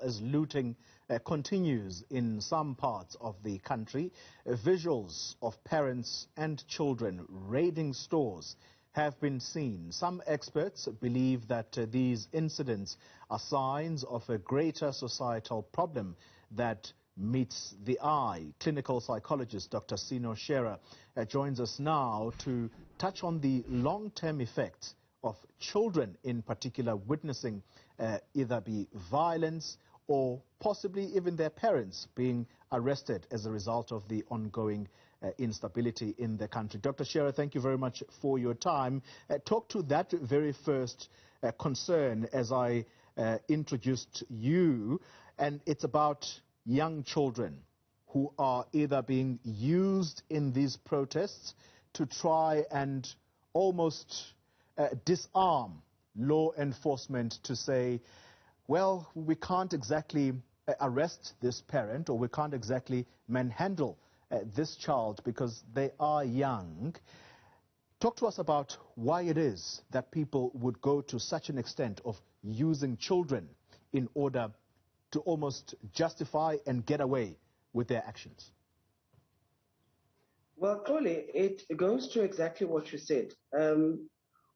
as looting continues in some parts of the country. Visuals of parents and children raiding stores have been seen. Some experts believe that these incidents are signs of a greater societal problem that meets the eye. Clinical psychologist Dr. Cino Shearer joins us now to touch on the long-term effects of children in particular witnessing either be violence or possibly even their parents being arrested as a result of the ongoing instability in the country. Dr. Shearer, thank you very much for your time. Talk to that very first concern as I introduced you, and it's about young children who are either being used in these protests to try and almost disarm law enforcement to say, well, we can't exactly arrest this parent or we can't exactly manhandle this child because they are young. Talk to us about why it is that people would go to such an extent of using children in order to almost justify and get away with their actions. Well, Kole, it goes to exactly what you said.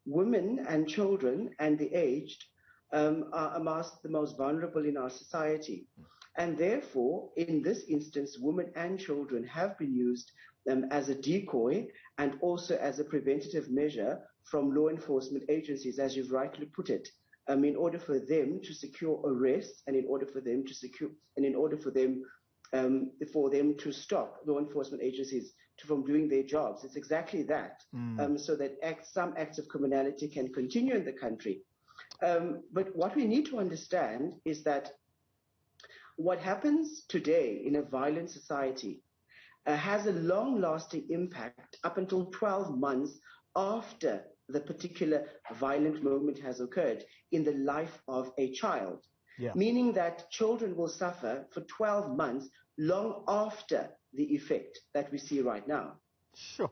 Women and children and the aged are amongst the most vulnerable in our society. And therefore, in this instance, women and children have been used as a decoy and also as a preventative measure from law enforcement agencies, as you've rightly put it, in order for them to secure arrests and in order for them to stop law enforcement agencies from doing their jobs. It's exactly that, so that some acts of criminality can continue in the country. But what we need to understand is that what happens today in a violent society has a long-lasting impact up until 12 months after the particular violent moment has occurred in the life of a child. Yeah. Meaning that children will suffer for 12 months long after the effect that we see right now. Sure.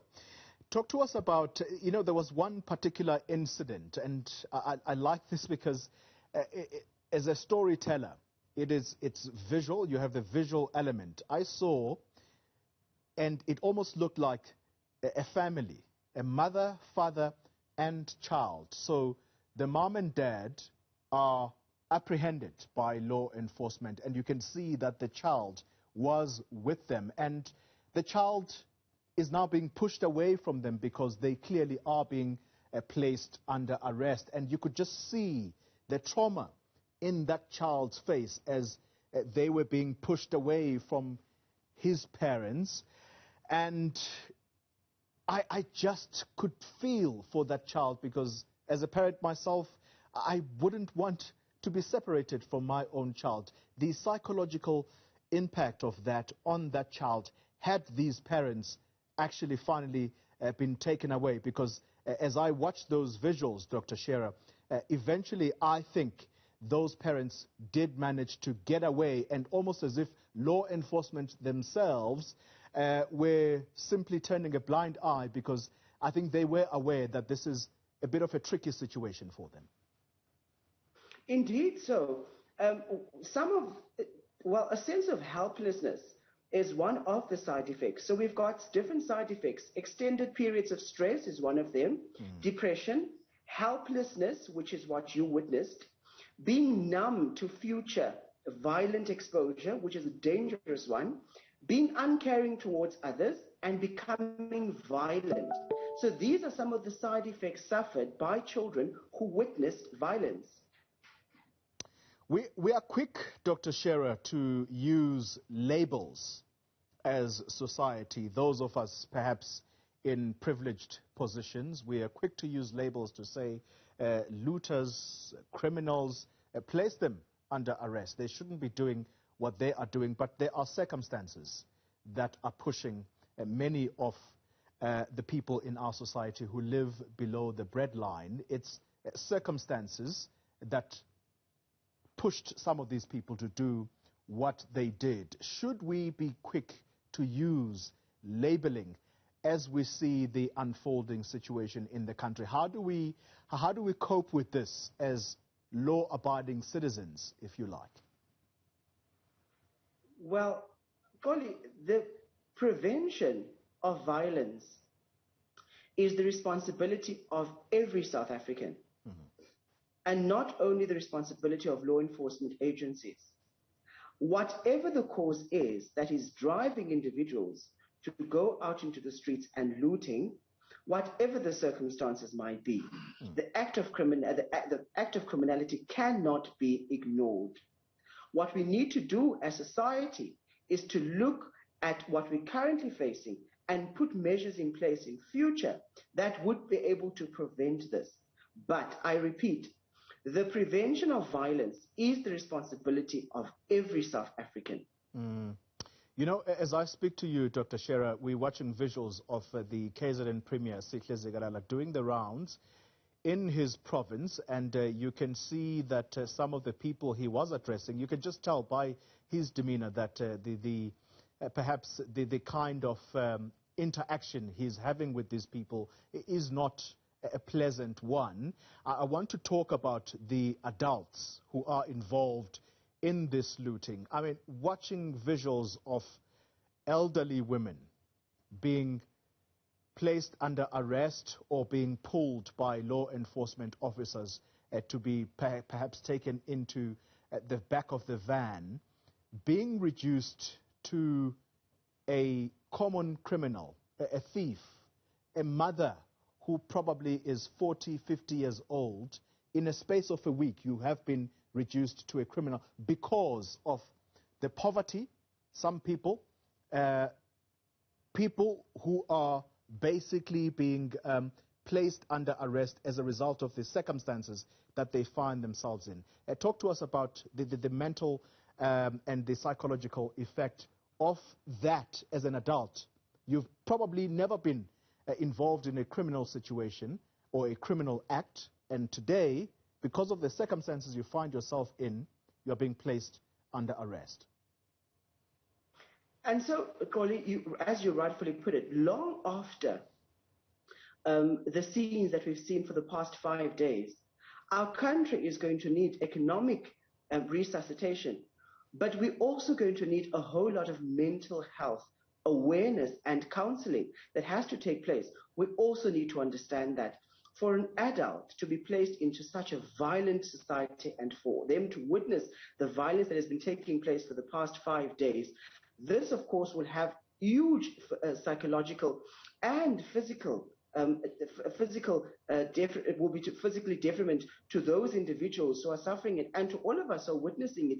Talk to us about, there was one particular incident, and I like this because as a storyteller, it's visual. You have the visual element. I saw, and it almost looked like a family, a mother, father, and child. So the mom and dad are apprehended by law enforcement, and you can see that the child was with them, and the child is now being pushed away from them because they clearly are being placed under arrest. And you could just see the trauma in that child's face as they were being pushed away from his parents. And I just could feel for that child because as a parent myself, I wouldn't want to be separated from my own child. The psychological impact of that on that child had these parents actually finally been taken away, because as I watched those visuals, Dr. Shearer, eventually I think those parents did manage to get away, and almost as if law enforcement themselves were simply turning a blind eye, because I think they were aware that this is a bit of a tricky situation for them. Indeed so. A sense of helplessness is one of the side effects. So we've got different side effects. Extended periods of stress is one of them. Depression, helplessness, which is what you witnessed, being numb to future violent exposure, which is a dangerous one, being uncaring towards others, and becoming violent. So these are some of the side effects suffered by children who witnessed violence. We are quick, Dr. Shearer, to use labels as society. Those of us perhaps in privileged positions, we are quick to use labels to say looters, criminals, place them under arrest. They shouldn't be doing what they are doing, but there are circumstances that are pushing many of the people in our society who live below the breadline. It's circumstances that pushed some of these people to do what they did. Should we be quick to use labeling as we see the unfolding situation in the country? How do we cope with this as law-abiding citizens, if you like? Well, Golly, the prevention of violence is the responsibility of every South African, and not only the responsibility of law enforcement agencies. Whatever the cause is that is driving individuals to go out into the streets and looting, whatever the circumstances might be, the act of criminality cannot be ignored. What we need to do as society is to look at what we're currently facing and put measures in place in future that would be able to prevent this. But I repeat, the prevention of violence is the responsibility of every South African. You know, as I speak to you, Dr. Shearer, we're watching visuals of the KZN Premier, Sihle Zikalala, doing the rounds in his province, and you can see that some of the people he was addressing, you can just tell by his demeanor that perhaps the kind of interaction he's having with these people is not a pleasant one. I want to talk about the adults who are involved in this looting. I mean, watching visuals of elderly women being placed under arrest or being pulled by law enforcement officers to be perhaps taken into the back of the van, being reduced to a common criminal, a thief, a mother who probably is 40, 50 years old. In a space of a week, you have been reduced to a criminal because of the poverty. Some people, people who are basically being placed under arrest as a result of the circumstances that they find themselves in. Talk to us about the mental and the psychological effect of that as an adult. You've probably never been involved in a criminal situation or a criminal act, and today, because of the circumstances you find yourself in, you're being placed under arrest. And so, Koli, as you rightfully put it, long after the scenes that we've seen for the past 5 days, our country is going to need economic resuscitation, but we're also going to need a whole lot of mental health awareness and counseling that has to take place. We also need to understand that for an adult to be placed into such a violent society and for them to witness the violence that has been taking place for the past 5 days, this, of course, will have huge psychological and physical it will be physically detriment to those individuals who are suffering it, and to all of us who are witnessing it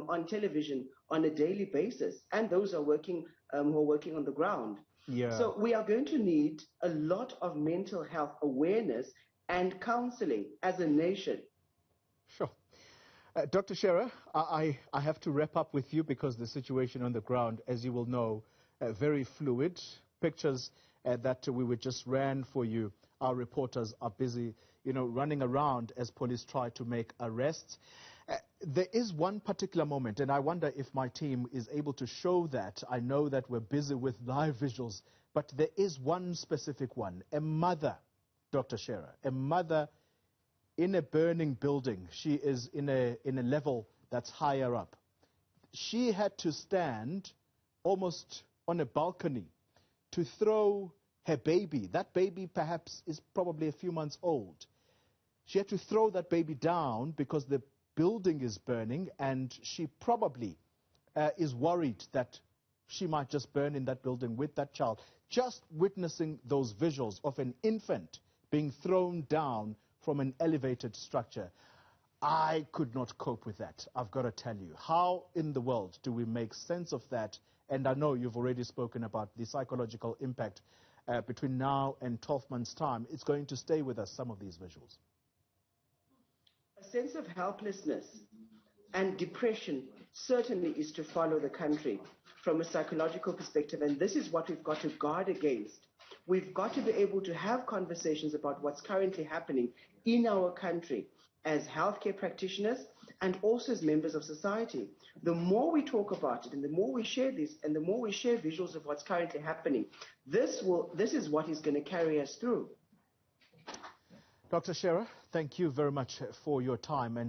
on television on a daily basis, and those who are working on the ground. Yeah. So we are going to need a lot of mental health awareness and counseling as a nation. Sure. Dr. Shearer, I have to wrap up with you because the situation on the ground, as you will know, very fluid. Pictures that we just ran for you. Our reporters are busy, running around as police try to make arrests. There is one particular moment, and I wonder if my team is able to show that. I know that we're busy with live visuals, but there is one specific one. A mother, Dr. Shearer, a mother in a burning building. She is in a level that's higher up. She had to stand almost on a balcony to throw her baby. That baby perhaps is probably a few months old. She had to throw that baby down because the building is burning, and she probably is worried that she might just burn in that building with that child. Just witnessing those visuals of an infant being thrown down from an elevated structure, I could not cope with that, I've got to tell you. How in the world do we make sense of that? And I know you've already spoken about the psychological impact between now and 12 months' time. It's going to stay with us, some of these visuals. A sense of helplessness and depression certainly is to follow the country from a psychological perspective, and this is what we've got to guard against. We've got to be able to have conversations about what's currently happening in our country as healthcare practitioners and also as members of society. The more we talk about it and the more we share this and the more we share visuals of what's currently happening, this is what is going to carry us through. Dr. Shearer, thank you very much for your time. And